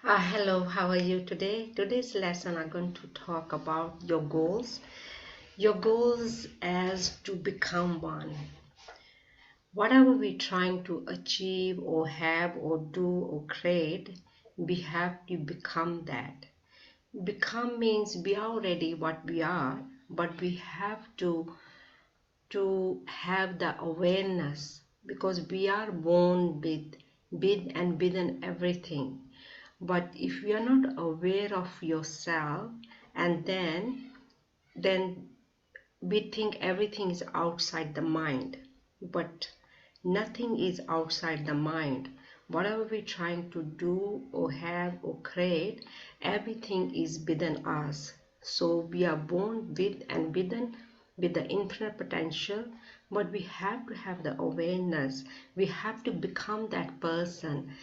Hello, how are you today? Today's lesson I'm going to talk about your goals. Your goals as to become one. Whatever we're trying to achieve or have or do or create, we have to become that. Become means we are already what we are, but we have to have the awareness because we are born with within everything. But if you are not aware of yourself, and then we think everything is outside the mind, but nothing is outside the mind. Whatever we're trying to do or have or create, everything is within us. So we are born with and within with the infinite potential, but we have to have the awareness. We have to become that person.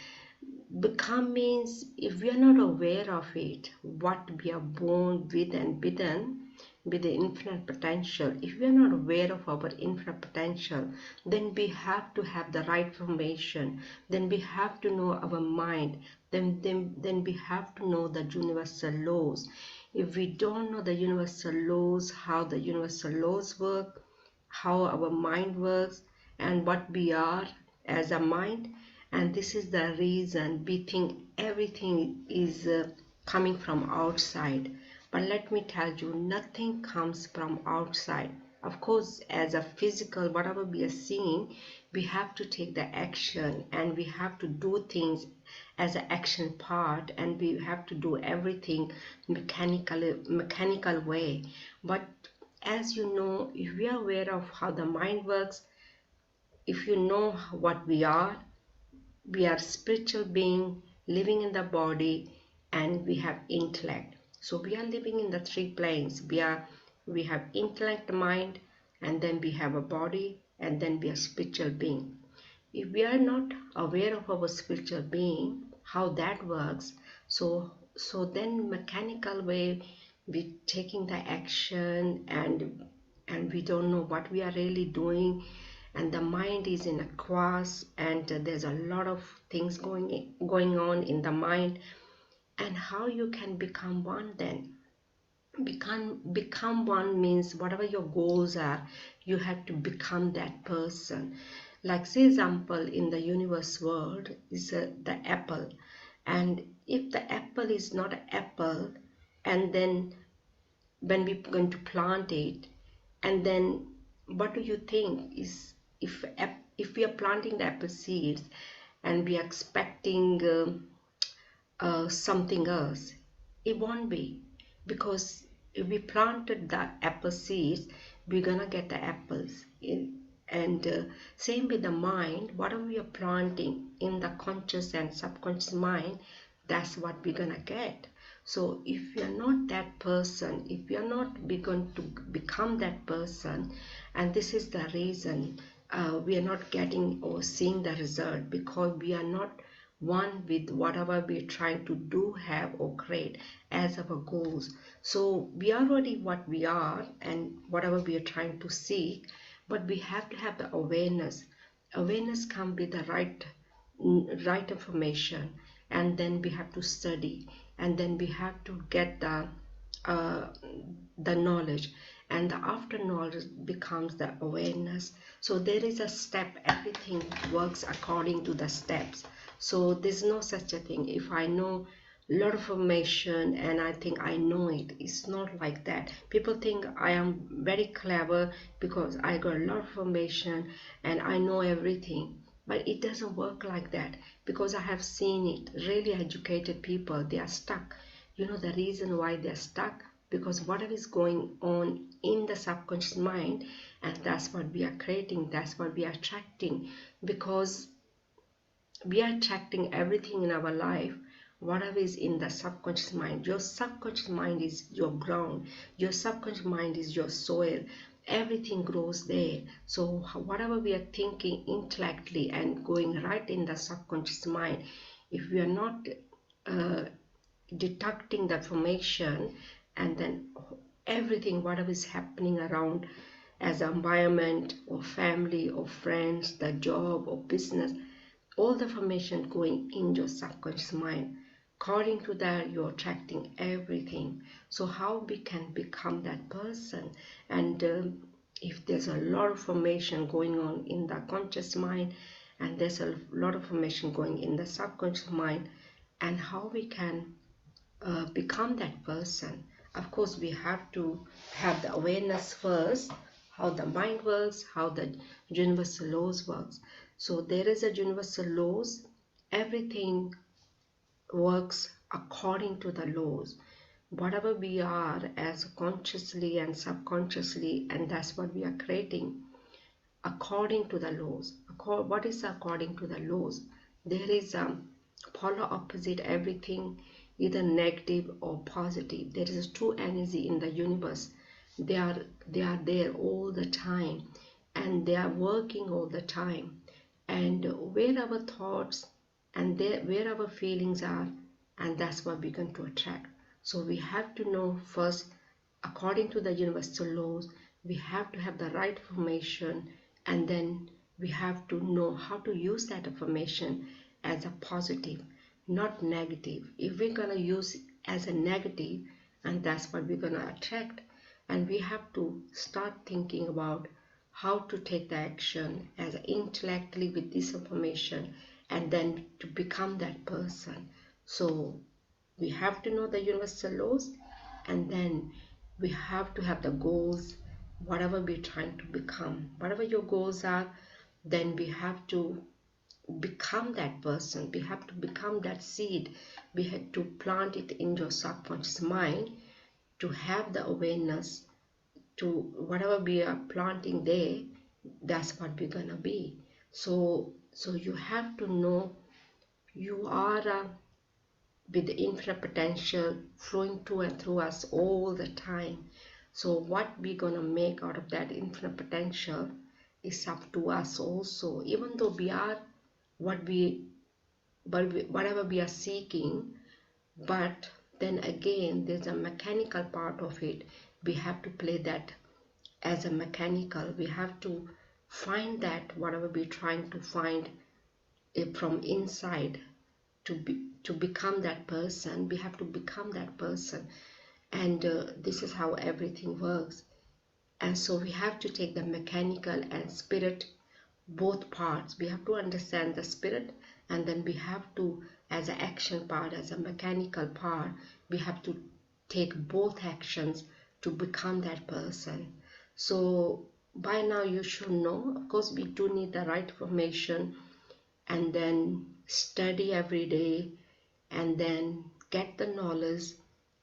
Become means if we are not aware of it, what we are born with and within with the infinite potential. If we are not aware of our infinite potential, then we have to have the right formation. Then we have to know our mind. Then we have to know the universal laws. If we don't know the universal laws, how the universal laws work, how our mind works, and what we are as a mind, and this is the reason we think everything is coming from outside. But let me tell you, nothing comes from outside. Of course, as a physical, whatever we are seeing, we have to take the action and we have to do things as an action part, and we have to do everything mechanical way. But as you know, if we are aware of how the mind works, if you know what we are spiritual being living in the body, and we have intellect. So we are living in the three planes. We have intellect, mind, and then we have a body, and then we are spiritual being. If we are not aware of our spiritual being, how that works, so then mechanical way we taking the action, and we don't know what we are really doing, and the mind is in a chaos, and there's a lot of things going on in the mind. And how you can become one then? Become one means whatever your goals are, you have to become that person. Like, say example, in the universe world is the apple, and if the apple is not an apple, and then when we're going to plant it, and then what do you think is, if we are planting the apple seeds and we are expecting something else, it won't be, because if we planted the apple seeds, we're gonna get the apples in. And same with the mind, whatever we are planting in the conscious and subconscious mind, that's what we're gonna get. So if we are not that person, if we are not going to become that person, and this is the reason we are not getting or seeing the result, because we are not one with whatever we're trying to do, have, or create as our goals. So we are already what we are and whatever we are trying to seek, but we have to have the awareness. Awareness comes with the right information, and then we have to study, and then we have to get uh, the knowledge, and the after knowledge becomes the awareness. So there is a step, everything works according to the steps. So there's no such a thing if I know a lot of information and I think I know it. It's not like that. People think I am very clever because I got a lot of information and I know everything, but it doesn't work like that, because I have seen it. Really educated people, they are stuck. You know the reason why they're stuck? Because whatever is going on in the subconscious mind, and that's what we are creating, that's what we are attracting, because we are attracting everything in our life, whatever is in the subconscious mind. Your subconscious mind is your ground, your subconscious mind is your soil. Everything grows there. So whatever we are thinking intellectually and going right in the subconscious mind, if we are not uh, detecting the formation, and then everything whatever is happening around as environment or family or friends, the job or business, all the formation going in your subconscious mind. according to that, you're attracting everything. So how we can become that person? And if there's a lot of formation going on in the conscious mind, and there's a lot of formation going in the subconscious mind, and how we can become that person. Of course, we have to have the awareness first, how the mind works, how the universal laws works. So there is a universal laws. Everything works according to the laws. Whatever we are as consciously and subconsciously, and that's what we are creating according to the laws. What is according to the laws? There is a polar opposite everything, either negative or positive. There is true energy in the universe. They are there all the time, and they are working all the time. And where our thoughts and where our feelings are, and that's what we're going to attract. So we have to know first, according to the universal laws, we have to have the right information, and then we have to know how to use that information as a positive, not negative. If we're going to use as a negative, and that's what we're going to attract, and we have to start thinking about how to take the action as intellectually with this information, and then to become that person. So we have to know the universal laws, and then we have to have the goals, whatever we're trying to become. Whatever your goals are, then we have to become that person. We have to become that seed. We have to plant it in your subconscious mind to have the awareness to whatever we are planting there. That's what we're gonna be. So you have to know you are with the infinite potential flowing to and through us all the time. So what we're gonna make out of that infinite potential is up to us also. Even though we are whatever we are seeking, but then again there's a mechanical part of it. We have to play that as a mechanical. We have to find that whatever we're trying to find it from inside, to become that person. We have to become that person, and this is how everything works. And so we have to take the mechanical and spirit, both parts. We have to understand the spirit, and then we have to, as an action part, as a mechanical part, we have to take both actions to become that person. So by now you should know, of course we do need the right information, and then study every day, and then get the knowledge,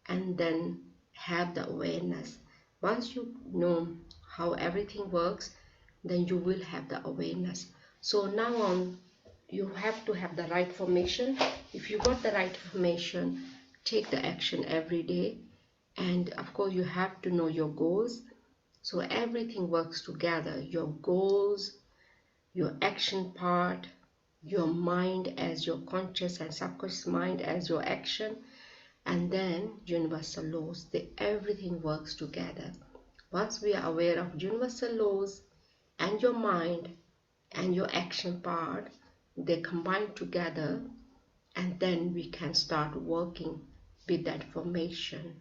and then have the awareness. Once you know how everything works, then you will have the awareness. So now on, you have to have the right information. If you got the right information, take the action every day. And of course you have to know your goals. So everything works together. Your goals, your action part, your mind as your conscious and subconscious mind as your action, and then universal laws. Everything works together. Once we are aware of universal laws and your mind and your action part, they combine together, and then we can start working with that formation.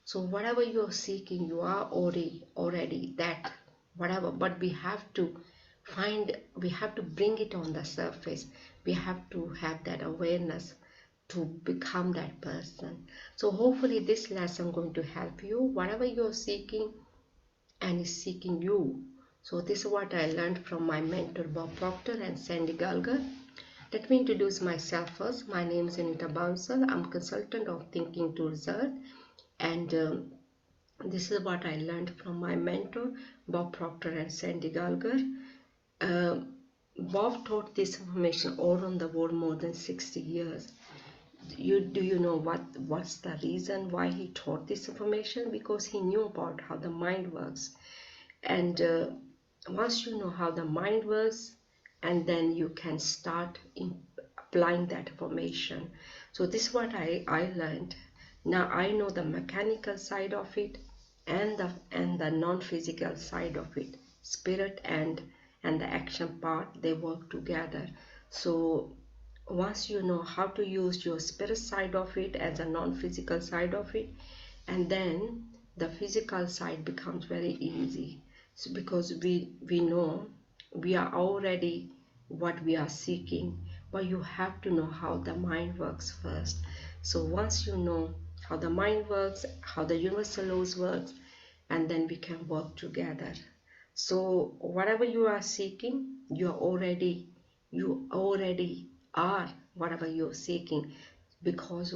So whatever you're seeking, you are already that, whatever, but we have to bring it on the surface. We have to have that awareness to become that person. So hopefully this lesson going to help you, whatever you're seeking and is seeking you. So this is what I learned from my mentor Bob Proctor and Sandy Gallagher. Let me introduce myself first. My name is Anita Bansal. I'm consultant of Thinking to Result, and this is what I learned from my mentor Bob Proctor and Sandy Gallagher. Bob taught this information all around the world more than 60 years. Do you know what's the reason why he taught this information? Because he knew about how the mind works. And once you know how the mind works, and then you can start applying that information. So this is what I learned. Now I know the mechanical side of it and the non-physical side of it. Spirit and the action part, they work together. So once you know how to use your spirit side of it as a non-physical side of it, and then the physical side becomes very easy. So because we know we are already what we are seeking, but you have to know how the mind works first. So once you know how the mind works, how the universal laws works, and then we can work together. So whatever you are seeking, you already are whatever you're seeking, because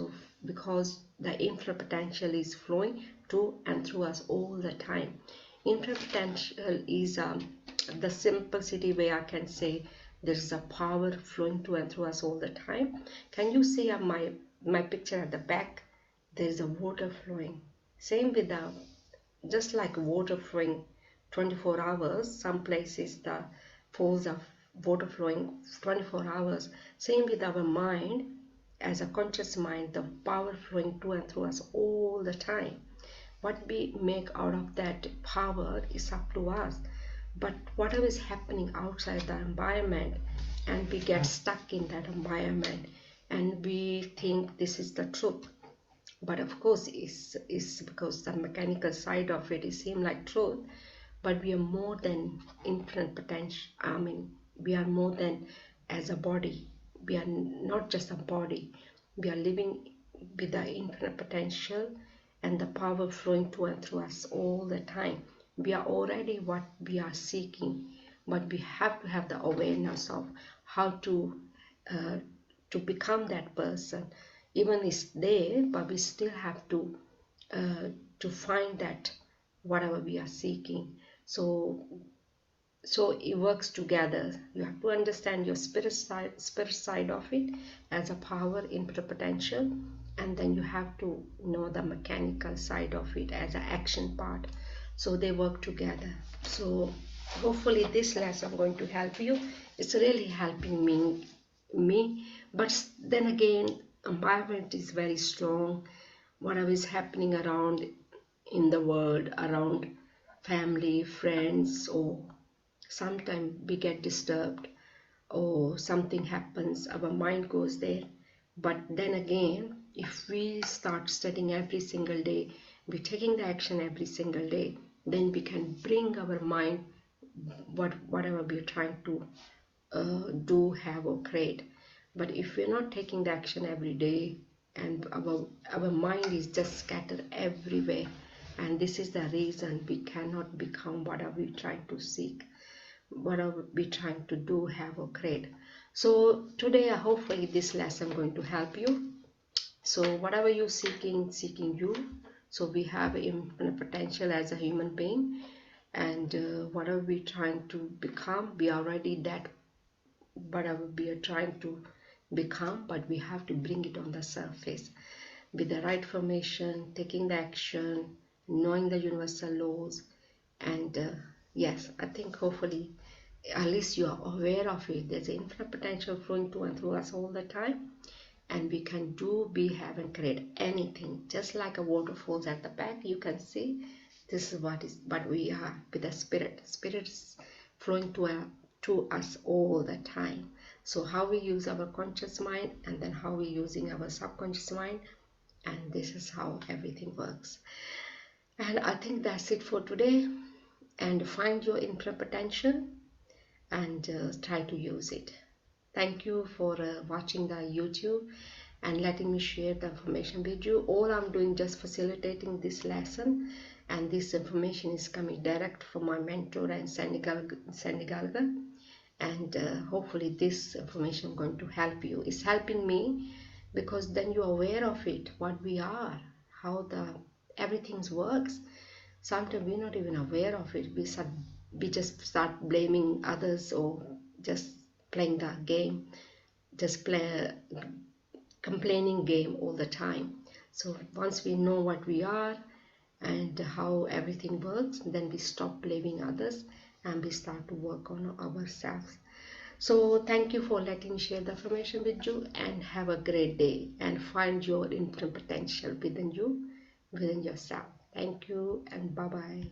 the infinite potential is flowing to and through us all the time. Infinite potential is the simplicity way I can say there is a power flowing to and through us all the time. Can you see my picture at the back? There is a water flowing. Same with the, just like water flowing 24 hours, some places the falls of water flowing 24 hours. Same with our mind, as a conscious mind, the power flowing to and through us all the time. What we make out of that power is up to us. But whatever is happening outside the environment, and we get stuck in that environment, and we think this is the truth, but of course it's because the mechanical side of it is seem like truth, but we are more than infinite potential. I mean, we are more than as a body. We are not just a body. We are living with the infinite potential and the power flowing to and through us all the time. We are already what we are seeking, but we have to have the awareness of how to become that person. Even it's there, but we still have to find that whatever we are seeking. So it works together. You have to understand your spirit side of it as a power, infinite potential, and then you have to know the mechanical side of it as an action part. So they work together. So hopefully this lesson going to help you. It's really helping me. But then again, environment is very strong. Whatever is happening around in the world, around family, friends, or sometimes we get disturbed, or something happens, our mind goes there. But then again, if we start studying every single day, we're taking the action every single day, then we can bring our mind whatever we're trying to do, have, or create. But if we're not taking the action every day, and our mind is just scattered everywhere, and this is the reason we cannot become what are we trying to seek, what are we trying to do, have, or create. So today, hopefully this lesson going to help you. So whatever you're seeking you. So we have infinite potential as a human being, and whatever we're trying to become, we are already that whatever we are trying to become, but we have to bring it on the surface with the right formation, taking the action, knowing the universal laws. And yes, I think hopefully at least you are aware of it. There's infinite potential flowing to and through us all the time, and we can do, be, have, and create anything. Just like a waterfalls at the back, you can see this is what we are with the spirit. Spirit is flowing to us all the time. So how we use our conscious mind, and then how we're using our subconscious mind, and this is how everything works. And I think that's it for today. And find your infinite potential and try to use it. Thank you for watching the YouTube and letting me share the information with you. All I'm doing just facilitating this lesson, and this information is coming direct from my mentor and Sandy Gallagher. And hopefully this information is going to help you. It's helping me because then you're aware of it, what we are, how everything works. Sometimes we're not even aware of it. We just start blaming others, or just playing the game, just play complaining game all the time. So once we know what we are and how everything works, then we stop blaming others and we start to work on ourselves. So thank you for letting me share the information with you, and have a great day, and find your infinite potential within you, within yourself. Thank you, and bye-bye.